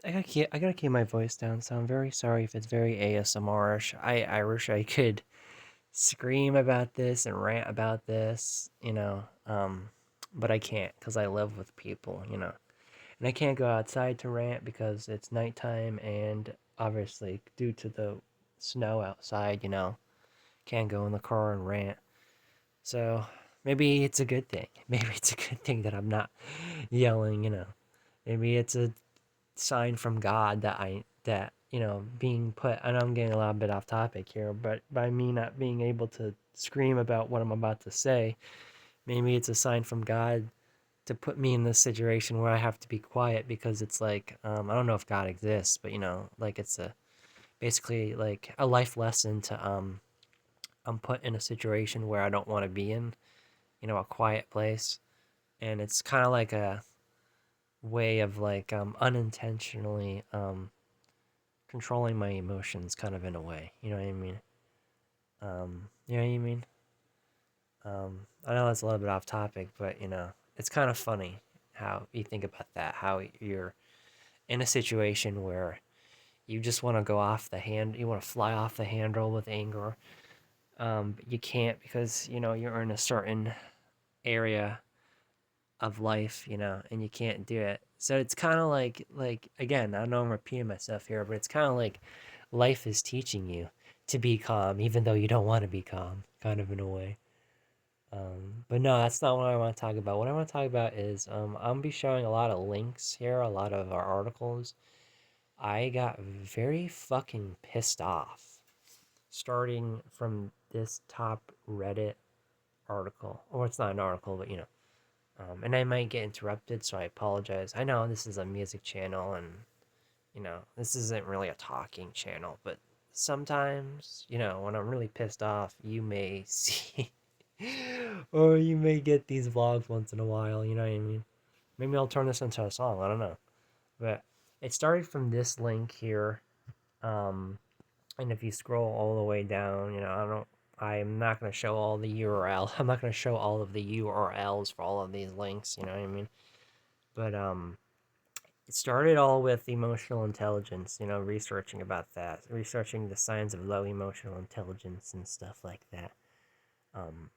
I gotta keep my voice down, so I'm very sorry if it's very ASMR-ish. I wish I could scream about this and rant about this, but I can't because I live with people. And I can't go outside to rant because it's nighttime and obviously due to the snow outside, can't go in the car and rant. So maybe it's a good thing. Maybe it's a good thing that I'm not yelling. Maybe it's a sign from God that being put. And I'm getting a little bit off topic here, but by me not being able to scream about what I'm about to say, maybe it's a sign from God to put me in this situation where I have to be quiet because it's like I don't know if God exists, but like it's a basically like a life lesson to I'm put in a situation where I don't want to be in, a quiet place, and it's kind of like a way of like unintentionally controlling my emotions kind of in a way. You know what I mean? You know what I mean? I know that's a little bit off topic, but it's kind of funny how you think about that. How you're in a situation where you just want to go off the hand, you want to fly off the handle with anger. But you can't because you're in a certain area of life, and you can't do it. So it's kind of like again, I know I'm repeating myself here, but it's kind of like life is teaching you to be calm, even though you don't want to be calm, kind of in a way. But no, that's not what I want to talk about. What I want to talk about is I'm gonna be showing a lot of links here, a lot of our articles. I got very fucking pissed off starting from this top Reddit article. Or it's not an article, but and I might get interrupted, so I apologize. I know this is a music channel and this isn't really a talking channel, but sometimes, when I'm really pissed off, you may see or you may get these vlogs once in a while, you know what I mean? Maybe I'll turn this into a song, I don't know. But it started from this link here. Um, and if you scroll all the way down, I'm not going to show all the URL. I'm not going to show all of the URLs for all of these links, you know what I mean? But it started all with emotional intelligence, researching about that, researching the signs of low emotional intelligence and stuff like that. Um,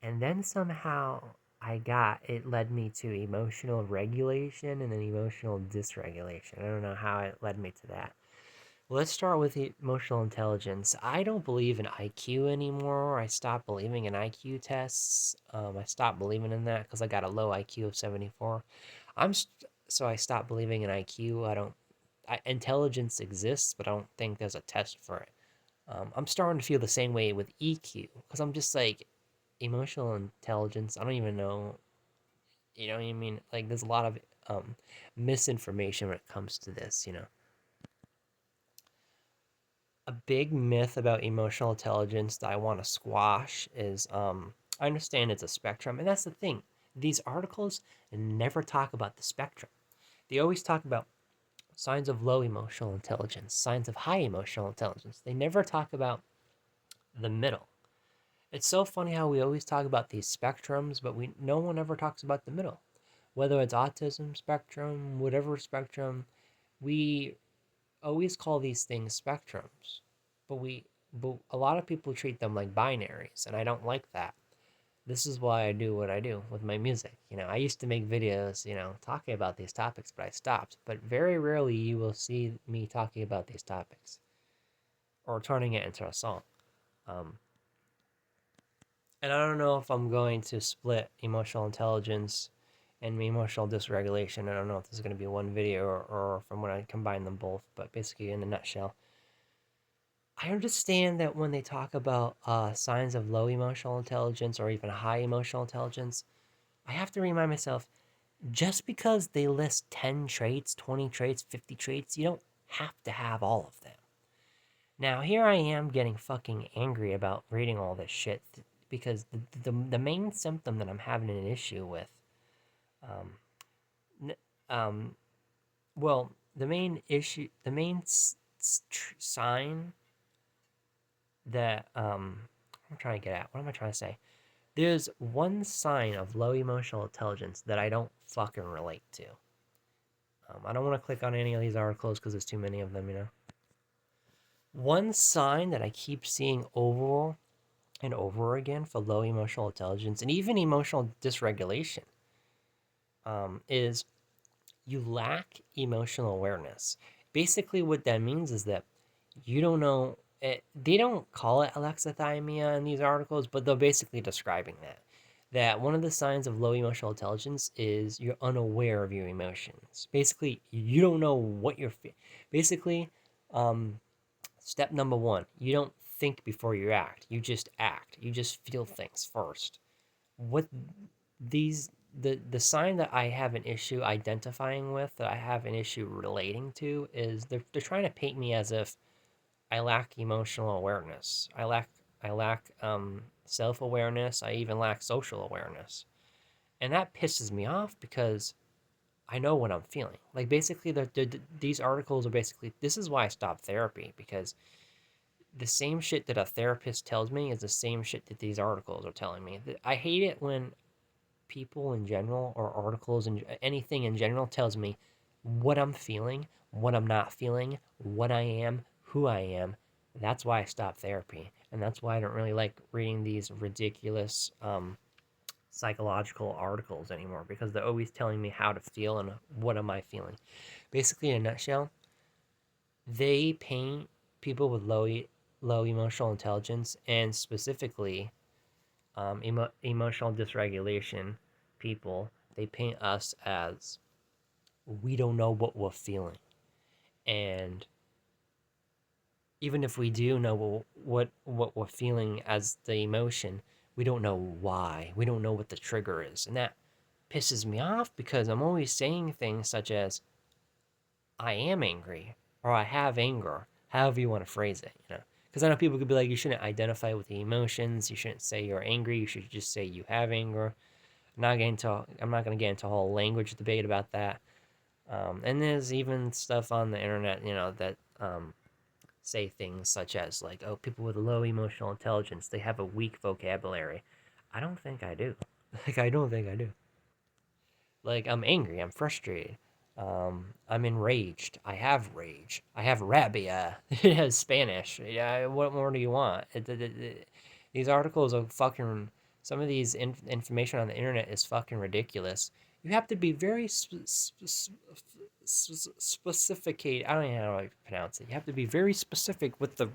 and then somehow it led me to emotional regulation and then emotional dysregulation. I don't know how it led me to that. Let's start with emotional intelligence. I don't believe in IQ anymore. I stopped believing in IQ tests. I stopped believing in that because I got a low IQ of 74. So I stopped believing in IQ. Intelligence exists, but I don't think there's a test for it. I'm starting to feel the same way with EQ because I'm just like emotional intelligence. I don't even know. You know what I mean? Like there's a lot of misinformation when it comes to this. A big myth about emotional intelligence that I want to squash is I understand it's a spectrum, and that's the thing. These articles never talk about the spectrum. They always talk about signs of low emotional intelligence, signs of high emotional intelligence. They never talk about the middle. It's so funny how we always talk about these spectrums, but no one ever talks about the middle. Whether it's autism spectrum, whatever spectrum, we always call these things spectrums, but but a lot of people treat them like binaries, and I don't like that. This is why I do what I do with my music. I used to make videos, talking about these topics, but I stopped. But very rarely you will see me talking about these topics or turning it into a song. Um, and I don't know if I'm going to split emotional intelligence and emotional dysregulation. I don't know if this is going to be one video or from when I combine them both, but basically, in a nutshell, I understand that when they talk about signs of low emotional intelligence or even high emotional intelligence, I have to remind myself just because they list 10 traits, 20 traits, 50 traits, you don't have to have all of them. Now, here I am getting fucking angry about reading all this shit because the main symptom that I'm having an issue with, um, um, well, the main sign that I'm trying to get at. What am I trying to say? There's one sign of low emotional intelligence that I don't fucking relate to. I don't want to click on any of these articles because there's too many of them, you know. One sign that I keep seeing over and over again for low emotional intelligence and even emotional dysregulation is you lack emotional awareness. Basically, what that means is that you don't know. They don't call it alexithymia in these articles, but they're basically describing that. That one of the signs of low emotional intelligence is you're unaware of your emotions. Basically, you don't know what you're feeling. Basically, um, step number one, you don't think before you act. You just act. You just feel things first. What these the sign that I have an issue identifying with, that I have an issue relating to, is they're trying to paint me as if I lack emotional awareness. I lack self awareness. I even lack social awareness, and that pisses me off because I know what I'm feeling. Like basically, these articles are basically this is why I stopped therapy, because the same shit that a therapist tells me is the same shit that these articles are telling me. I hate it when people in general or articles and anything in general tells me what I'm feeling, what I'm not feeling, what I am, who I am. That's why I stopped therapy. And that's why I don't really like reading these ridiculous psychological articles anymore, because they're always telling me how to feel and what am I feeling. Basically, in a nutshell, they paint people with low emotional intelligence and specifically emotional dysregulation people, they paint us as we don't know what we're feeling. And even if we do know what we're feeling as the emotion, we don't know why. We don't know what the trigger is. And that pisses me off because I'm always saying things such as, I am angry, or I have anger, however you want to phrase it, you know. Because I know people could be like, you shouldn't identify with the emotions. You shouldn't say you're angry. You should just say you have anger. I'm not going to get into a whole language debate about that. And there's even stuff on the internet, you know, that say things such as like, oh, people with low emotional intelligence, they have a weak vocabulary. I don't think I do. Like, I don't think I do. Like, I'm angry. I'm frustrated. I'm enraged. I have rage. I have rabia. It has Spanish. Yeah, what more do you want? These articles are fucking. Some of these information on the internet is fucking ridiculous. You have to be very specificate. I don't even know how to pronounce it. You have to be very specific with the.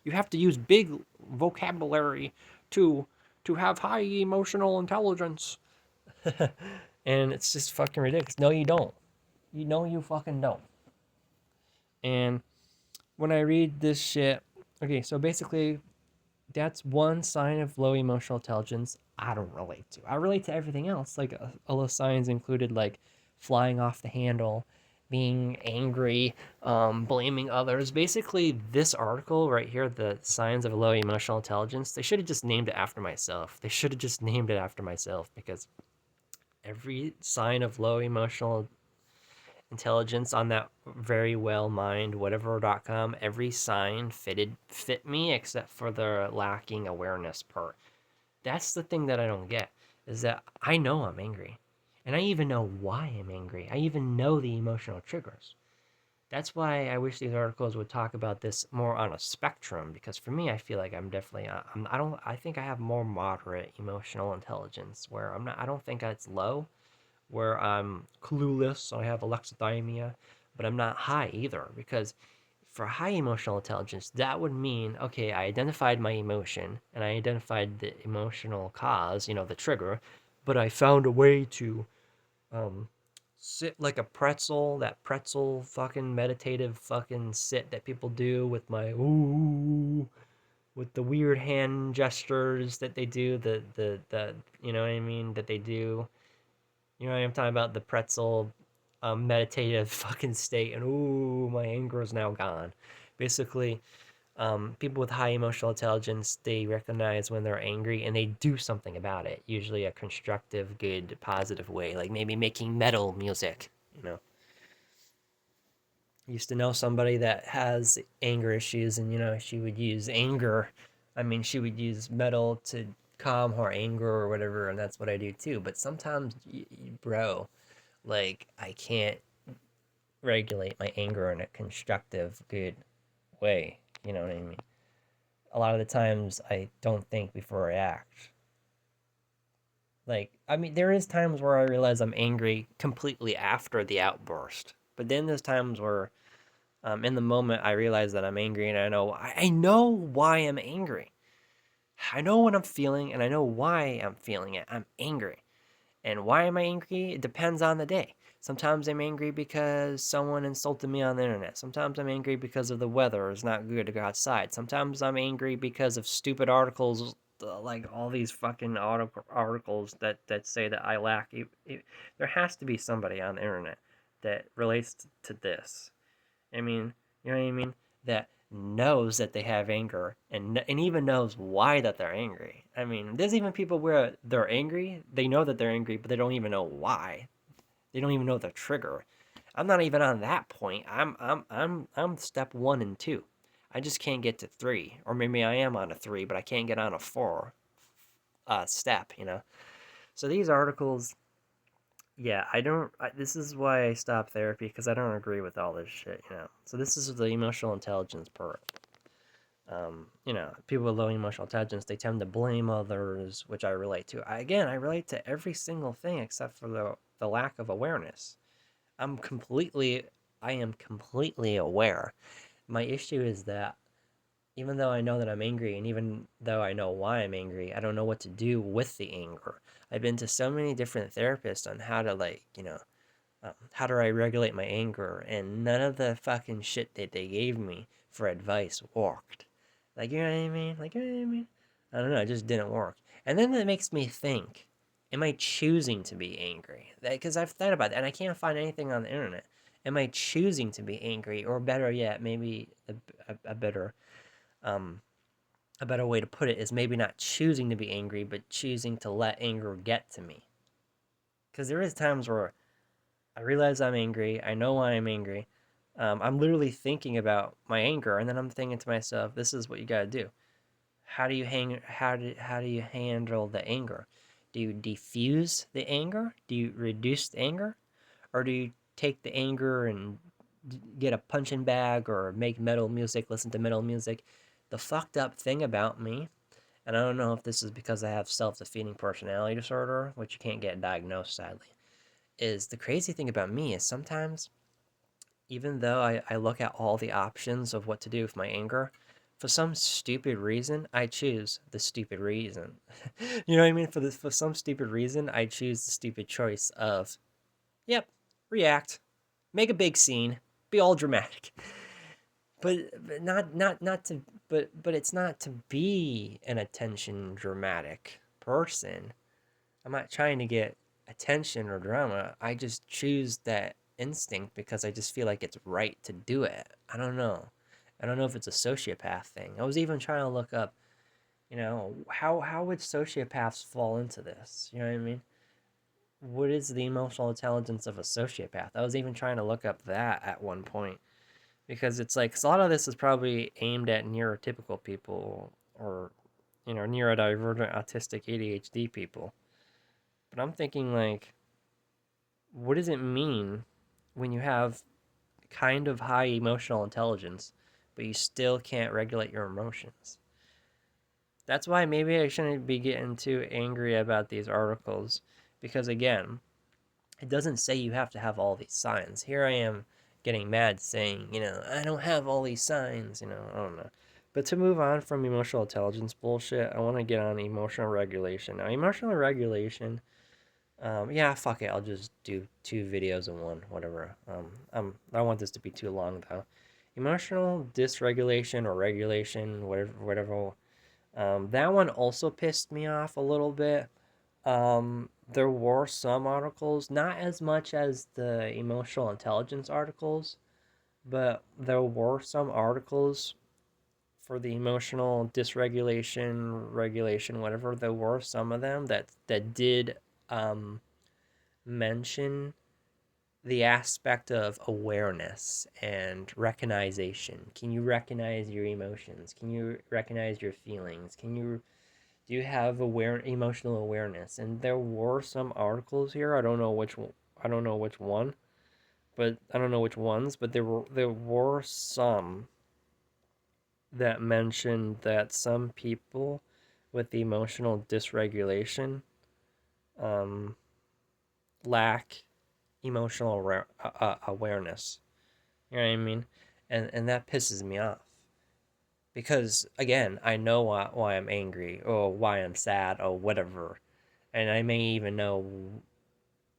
You have to use big vocabulary to to have high emotional intelligence. And it's just fucking ridiculous. No, you don't. You know you fucking don't. And when I read this shit, okay, so basically that's one sign of low emotional intelligence I don't relate to. I relate to everything else. Like all those signs included like flying off the handle, being angry, blaming others. Basically, this article right here, the signs of low emotional intelligence, they should have just named it after myself. They should have just named it after myself because every sign of low emotional intelligence on that very well mind whatever.com, every sign fit me except for the lacking awareness part. That's the thing that I don't get, is that I know I'm angry, and I even know why I'm angry. I even know the emotional triggers. That's why I wish these articles would talk about this more on a spectrum, because for me, I feel like I'm definitely I don't I think I have more moderate emotional intelligence, where I don't think it's low, where I'm clueless, I have alexithymia, but I'm not high either. Because for high emotional intelligence, that would mean, okay, I identified my emotion and I identified the emotional cause, you know, the trigger, but I found a way to um, sit like a pretzel, that pretzel fucking meditative fucking sit that people do with my ooh, with the weird hand gestures that they do, the you know what I mean, that they do, you know what I'm talking about? The pretzel meditative fucking state. And ooh, my anger is now gone. Basically, people with high emotional intelligence, they recognize when they're angry and they do something about it. Usually a constructive, good, positive way. Like maybe making metal music, you know. I used to know somebody that has anger issues, and, you know, she would use anger. I mean, she would use metal to calm her anger or whatever, and that's what I do too. But sometimes, bro, like, I can't. regulate my anger in a constructive, good way. You know what I mean? A lot of the times I don't think before I act. Like, I mean, there is times where I realize I'm angry completely after the outburst. But then there's times where in the moment I realize that I'm angry and I know why I'm angry. I know what I'm feeling and I know why I'm feeling it. I'm angry. And why am I angry? It depends on the day. Sometimes I'm angry because someone insulted me on the internet. Sometimes I'm angry because of the weather is not good to go outside. Sometimes I'm angry because of stupid articles, like all these fucking articles that say that I lack. There has to be somebody on the internet that relates to this. I mean, you know what I mean? That knows that they have anger and even knows why that they're angry. I mean, there's even people where they're angry, they know that they're angry, but they don't even know why. They don't even know the trigger. I'm not even on that point. I'm step 1 and 2. I just can't get to 3, or maybe I am on a 3, but I can't get on a 4 step, you know. So these articles, yeah, I don't. This is why I stopped therapy because I don't agree with all this shit, you know. So this is the emotional intelligence part. You know, people with low emotional intelligence, they tend to blame others, which I relate to. I relate to every single thing except for the lack of awareness. I'm completely, I am completely aware. My issue is that even though I know that I'm angry, and even though I know why I'm angry, I don't know what to do with the anger. I've been to so many different therapists on how to, like, you know, how do I regulate my anger? And none of the fucking shit that they gave me for advice worked. Like, you know what I mean? Like, you know what I mean? I don't know, it just didn't work. And then that makes me think, am I choosing to be angry? Because I've thought about that, and I can't find anything on the internet. Am I choosing to be angry? Or better yet, maybe a better um, a better way to put it is maybe not choosing to be angry, but choosing to let anger get to me. Because there is times where I realize I'm angry. I know why I'm angry. I'm literally thinking about my anger, and then I'm thinking to myself, "This is what you got to do. How do you hang? How do you handle the anger? Do you diffuse the anger? Do you reduce the anger, or do you take the anger and get a punching bag or make metal music, listen to metal music?" The fucked up thing about me, and I don't know if this is because I have self-defeating personality disorder, which you can't get diagnosed sadly, is the crazy thing about me is sometimes even though I look at all the options of what to do with my anger, for some stupid reason, I choose the stupid reason. You know what I mean? For some stupid reason, I choose the stupid choice of, yep, react, make a big scene, be all dramatic. But not to but it's not to be an attention dramatic person. I'm not trying to get attention or drama. I just choose that instinct because I just feel like it's right to do it. I don't know. I don't know if it's a sociopath thing. I was even trying to look up, you know, how would sociopaths fall into this? You know what I mean? What is the emotional intelligence of a sociopath? I was even trying to look up that at one point because it's like 'cause a lot of this is probably aimed at neurotypical people or you know neurodivergent autistic ADHD people. But I'm thinking like what does it mean when you have kind of high emotional intelligence, but you still can't regulate your emotions? That's why maybe I shouldn't be getting too angry about these articles, because again, it doesn't say you have to have all these signs. Here I am getting mad saying, you know, I don't have all these signs, you know, I don't know. But to move on from emotional intelligence bullshit, I want to get on emotional regulation. Now, emotional regulation yeah, fuck it. I'll just do 2 videos in one, whatever. I don't want this to be too long though. Emotional dysregulation or regulation, whatever. That one also pissed me off a little bit. There were some articles, not as much as the emotional intelligence articles, but there were some articles for the emotional dysregulation, regulation, whatever. There were some of them that did um mention the aspect of awareness and recognition. Can you recognize your emotions? Can you recognize your feelings? Do you have emotional awareness? And there were some articles here. I don't know which one, but I don't know which ones, but there were some that mentioned that some people with emotional dysregulation um, lack emotional awareness. You know what I mean? And that pisses me off because again, I know why I'm angry or why I'm sad or whatever, and I may even know,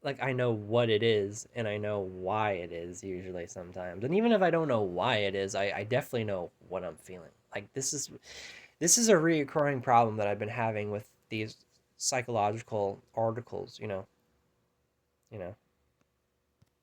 like, I know what it is and I know why it is usually sometimes. And even if I don't know why it is, I definitely know what I'm feeling. Like this is a reoccurring problem that I've been having with these psychological articles, you know.